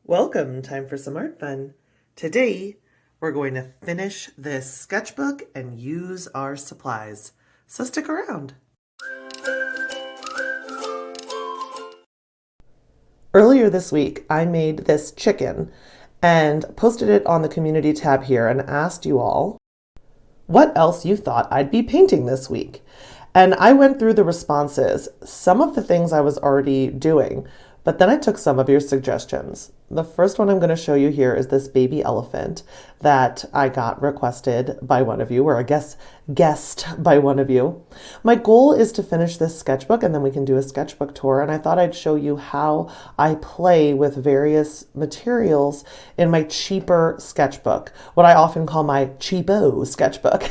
Welcome, time for some art fun. Today, we're going to finish this sketchbook and use our supplies. So stick around. Earlier this week, I made this chicken and posted it on the community tab here and asked you all what else you thought I'd be painting this week. And I went through the responses, some of the things I was already doing, but then I took some of your suggestions. The first one I'm going to show you here is this baby elephant that I got requested by one of you, or I guess guessed by one of you. My goal is to finish this sketchbook and then we can do a sketchbook tour, and I thought I'd show you how I play with various materials in my cheaper sketchbook, what I often call my cheapo sketchbook.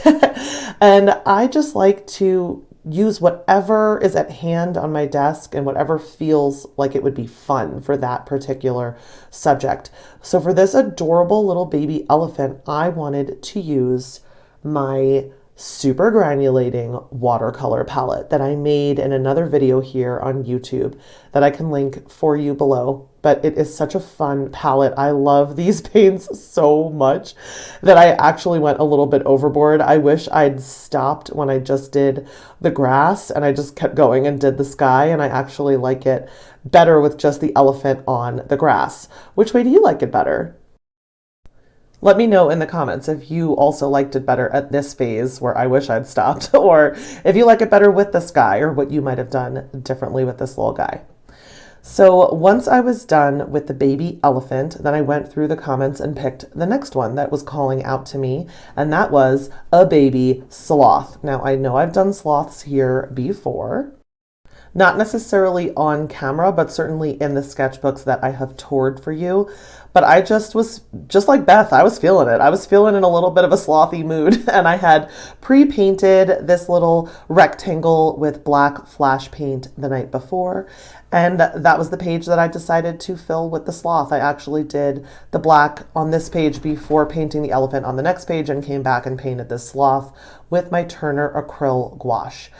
And I just like to use whatever is at hand on my desk and whatever feels like it would be fun for that particular subject. So for this adorable little baby elephant, I wanted to use my super granulating watercolor palette that I made in another video here on YouTube that I can link for you below. But it is such a fun palette. I love these paints so much that I actually went a little bit overboard. I wish I'd stopped when I just did the grass and I just kept going and did the sky, and I actually like it better with just the elephant on the grass. Which way do you like it better? Let me know in the comments if you also liked it better at this phase where I wish I'd stopped, or if you like it better with this guy, or what you might have done differently with this little guy. So once I was done with the baby elephant, then I went through the comments and picked the next one that was calling out to me, and that was a baby sloth. Now I know I've done sloths here before. Not necessarily on camera, but certainly in the sketchbooks that I have toured for you. But I was just like Beth, I was feeling it. I was feeling in a little bit of a slothy mood, and I had pre-painted this little rectangle with black flash paint the night before. And that was the page that I decided to fill with the sloth. I actually did the black on this page before painting the elephant on the next page and came back and painted this sloth with my Turner acrylic gouache.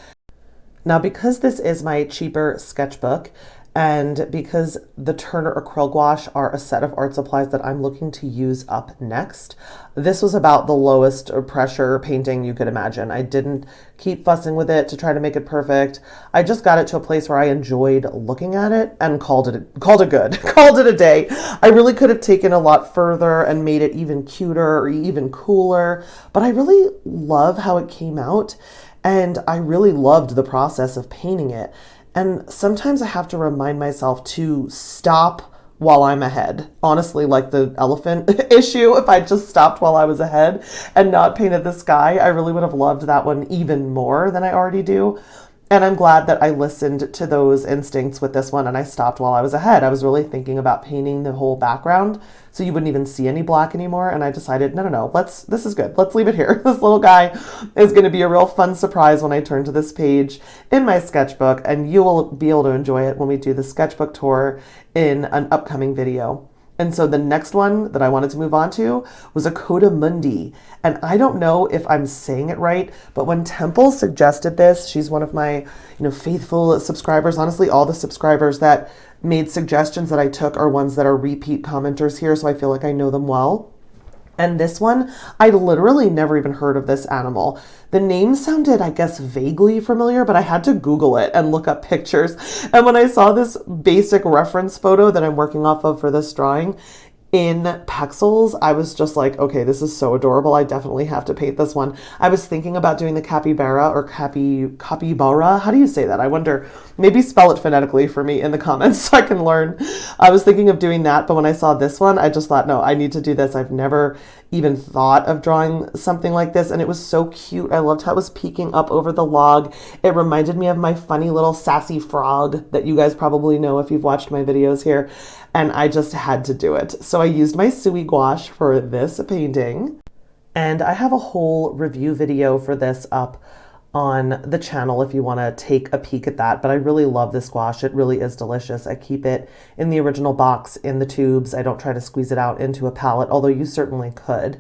Now, because this is my cheaper sketchbook, and because the Turner acrylic gouache are a set of art supplies that I'm looking to use up next, this was about the lowest pressure painting you could imagine. I didn't keep fussing with it to try to make it perfect. I just got it to a place where I enjoyed looking at it and called it good, called it a day. I really could have taken a lot further and made it even cuter or even cooler, but I really love how it came out. And I really loved the process of painting it. And sometimes I have to remind myself to stop while I'm ahead. Honestly, like the elephant issue, if I just stopped while I was ahead and not painted the sky, I really would have loved that one even more than I already do. And I'm glad that I listened to those instincts with this one and I stopped while I was ahead. I was really thinking about painting the whole background so you wouldn't even see any black anymore. And I decided, no, this is good. Let's leave it here. This little guy is going to be a real fun surprise when I turn to this page in my sketchbook, and you will be able to enjoy it when we do the sketchbook tour in an upcoming video. And so the next one that I wanted to move on to was a Codamundi. And I don't know if I'm saying it right, but when Temple suggested this, she's one of my, faithful subscribers. Honestly, all the subscribers that made suggestions that I took are ones that are repeat commenters here, so I feel like I know them well. And this one, I literally never even heard of this animal. The name sounded, I guess, vaguely familiar, but I had to Google it and look up pictures. And when I saw this basic reference photo that I'm working off of for this drawing in Pexels, I was just like, okay, this is so adorable. I definitely have to paint this one. I was thinking about doing the capybara or capybara. How do you say that? I wonder. Maybe spell it phonetically for me in the comments so I can learn. I was thinking of doing that, but when I saw this one, I just thought, no, I need to do this. I've never even thought of drawing something like this, and it was so cute. I loved how it was peeking up over the log. It reminded me of my funny little sassy frog that you guys probably know if you've watched my videos here, and I just had to do it. So I used my Sui gouache for this painting, and I have a whole review video for this up on the channel if you want to take a peek at that. But I really love this gouache. It really is delicious. I keep it in the original box in the tubes. I don't try to squeeze it out into a palette, although you certainly could.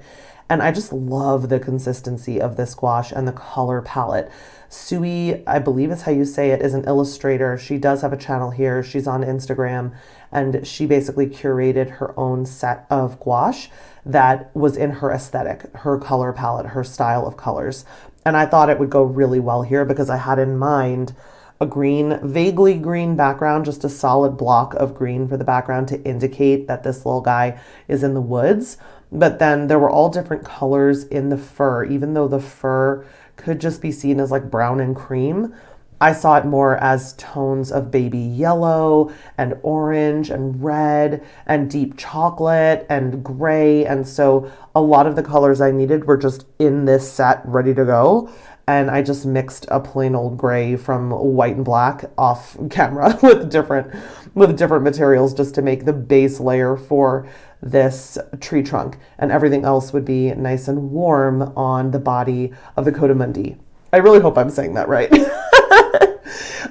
And I just love the consistency of this gouache and the color palette. Sui, I believe is how you say it, is an illustrator. She does have a channel here. She's on Instagram, and she basically curated her own set of gouache that was in her aesthetic, her color palette, her style of colors. And I thought it would go really well here because I had in mind a green, vaguely green background, just a solid block of green for the background to indicate that this little guy is in the woods. But then there were all different colors in the fur, even though the fur could just be seen as like brown and cream. I saw it more as tones of baby yellow and orange and red and deep chocolate and gray. And so a lot of the colors I needed were just in this set ready to go. And I just mixed a plain old gray from white and black off camera with different materials just to make the base layer for this tree trunk, and everything else would be nice and warm on the body of the Codamundi. I really hope I'm saying that right.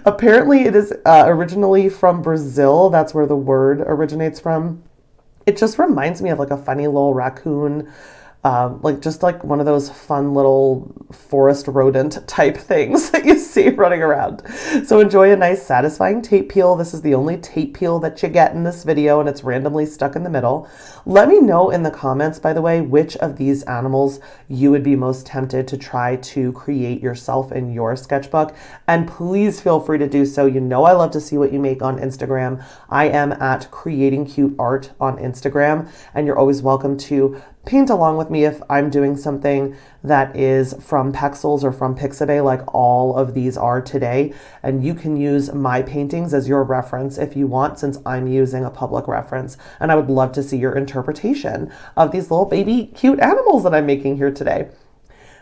Apparently it is originally from Brazil. That's where the word originates from. It just reminds me of like a funny little raccoon, like just like one of those fun little forest rodent type things that you see running around. So enjoy a nice satisfying tape peel. This is the only tape peel that you get in this video, and it's randomly stuck in the middle. Let me know in the comments, by the way, which of these animals you would be most tempted to try to create yourself in your sketchbook. And please feel free to do so. You know I love to see what you make on Instagram. I am at Creating Cute Art on Instagram, and you're always welcome to paint along with me if I'm doing something that is from Pexels or from Pixabay, like all of these are today. And you can use my paintings as your reference if you want, since I'm using a public reference. And I would love to see your interpretation of these little baby cute animals that I'm making here today.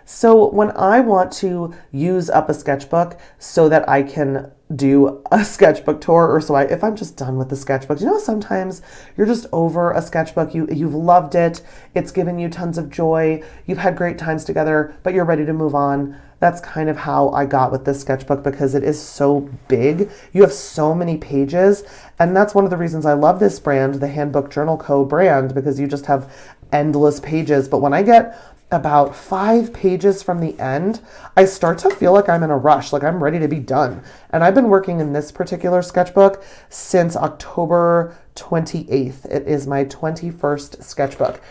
So when I want to use up a sketchbook so that I can do a sketchbook tour, or so if I'm just done with the sketchbook, you know, sometimes you're just over a sketchbook, you've loved it, it's given you tons of joy, you've had great times together, but you're ready to move on. That's kind of how I got with this sketchbook, because it is so big. You have so many pages, and that's one of the reasons I love this brand, the Handbook Journal Co. brand, because you just have endless pages. But when I get about 5 pages from the end, I start to feel like I'm in a rush, like I'm ready to be done. And I've been working in this particular sketchbook since October 28th. It is my 21st sketchbook.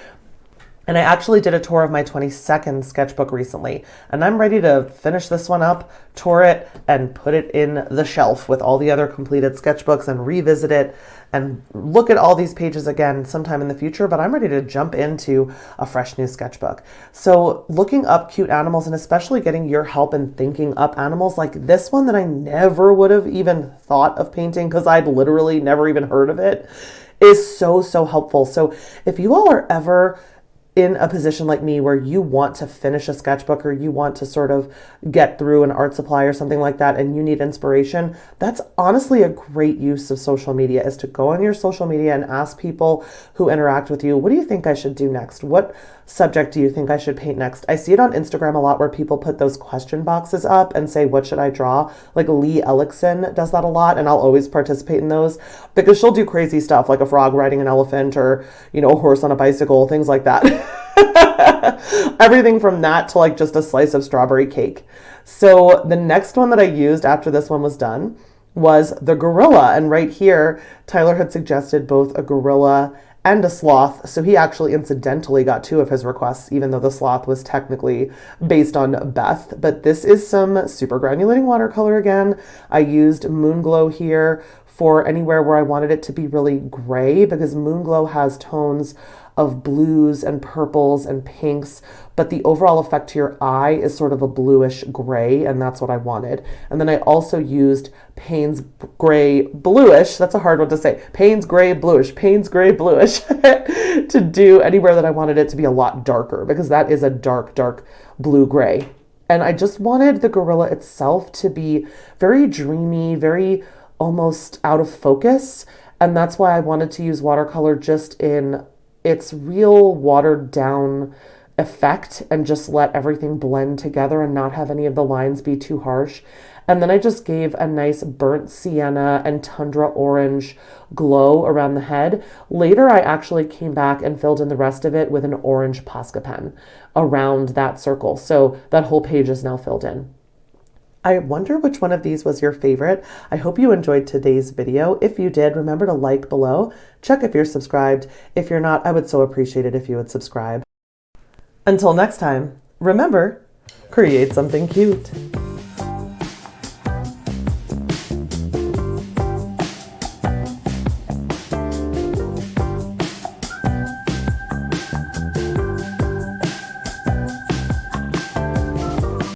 And I actually did a tour of my 22nd sketchbook recently, and I'm ready to finish this one up, tour it, and put it in the shelf with all the other completed sketchbooks and revisit it and look at all these pages again sometime in the future, but I'm ready to jump into a fresh new sketchbook. So looking up cute animals, and especially getting your help in thinking up animals like this one that I never would have even thought of painting because I'd literally never even heard of it, is so, so helpful. So if you all are ever in a position like me where you want to finish a sketchbook, or you want to sort of get through an art supply or something like that, and you need inspiration, that's honestly a great use of social media, is to go on your social media and ask people who interact with you, what do you think I should do next? What subject do you think I should paint next? I see it on Instagram a lot where people put those question boxes up and say, what should I draw? Like Lee Ellickson does that a lot, and I'll always participate in those because she'll do crazy stuff like a frog riding an elephant, or, you know, a horse on a bicycle, things like that. Everything from that to like just a slice of strawberry cake. So the next one that I used after this one was done was the gorilla. And right here, Tyler had suggested both a gorilla and a sloth. So he actually incidentally got 2 of his requests, even though the sloth was technically based on Beth. But this is some super granulating watercolor again. I used Moonglow here for anywhere where I wanted it to be really gray, because Moonglow has tones of blues and purples and pinks, but the overall effect to your eye is sort of a bluish gray, and that's what I wanted. And then I also used Payne's Gray Bluish, that's a hard one to say, Payne's Gray Bluish to do anywhere that I wanted it to be a lot darker, because that is a dark, dark blue-gray. And I just wanted the gorilla itself to be very dreamy, very almost out of focus, and that's why I wanted to use watercolor just in its real watered down effect and just let everything blend together and not have any of the lines be too harsh. And then I just gave a nice burnt sienna and tundra orange glow around the head. Later, I actually came back and filled in the rest of it with an orange Posca pen around that circle. So that whole page is now filled in. I wonder which one of these was your favorite. I hope you enjoyed today's video. If you did, remember to like below. Check if you're subscribed. If you're not, I would so appreciate it if you would subscribe. Until next time, remember, create something cute.